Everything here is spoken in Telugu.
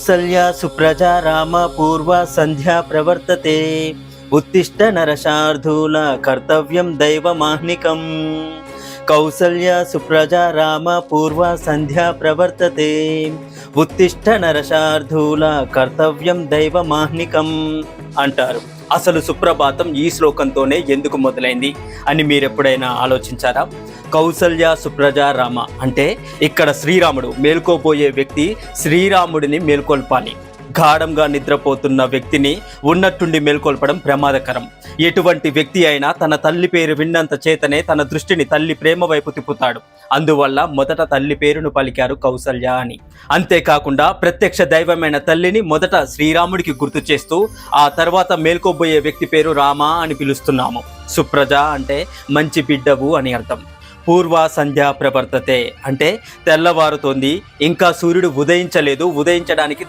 కౌసల్యా సుప్రజా రామ పూర్వ సంధ్యా ప్రవర్తతే ఉత్తిష్ట నరశార్ధూల కర్తవ్యం దైవమాహ్నికం. కౌసల్యా సుప్రజా రామ పూర్వ సంధ్యా ప్రవర్తతే ఉత్తిష్ట నరశార్ధూల కర్తవ్యం దైవమాహ్నికం అంటారు. అసలు సుప్రభాతం ఈ శ్లోకంతోనే ఎందుకు మొదలైంది అని మీరెప్పుడైనా ఆలోచించారా? కౌసల్య సుప్రజా రామ అంటే ఇక్కడ శ్రీరాముడు మేల్కోబోయే వ్యక్తి శ్రీరాముడిని మేల్కొల్పాలి. గాఢంగా నిద్రపోతున్న వ్యక్తిని ఉన్నట్టుండి మేల్కొల్పడం ప్రమాదకరం. ఎటువంటి వ్యక్తి అయినా తన తల్లి పేరు విన్నంత చేతనే తన దృష్టిని తల్లి ప్రేమ వైపు తిప్పుతాడు. అందువల్ల మొదట తల్లి పేరును పలికారు కౌసల్య అని. అంతేకాకుండా ప్రత్యక్ష దైవమైన తల్లిని మొదట శ్రీరాముడికి గుర్తు చేస్తూ ఆ తర్వాత మేల్కోబోయే వ్యక్తి పేరు రామ అని పిలుస్తున్నాము. సుప్రజ అంటే మంచి బిడ్డవు అని అర్థం. పూర్వ సంధ్యా ప్రవర్తతే అంటే తెల్లవారుతోంది, ఇంకా సూర్యుడు ఉదయించలేదు, ఉదయించడానికి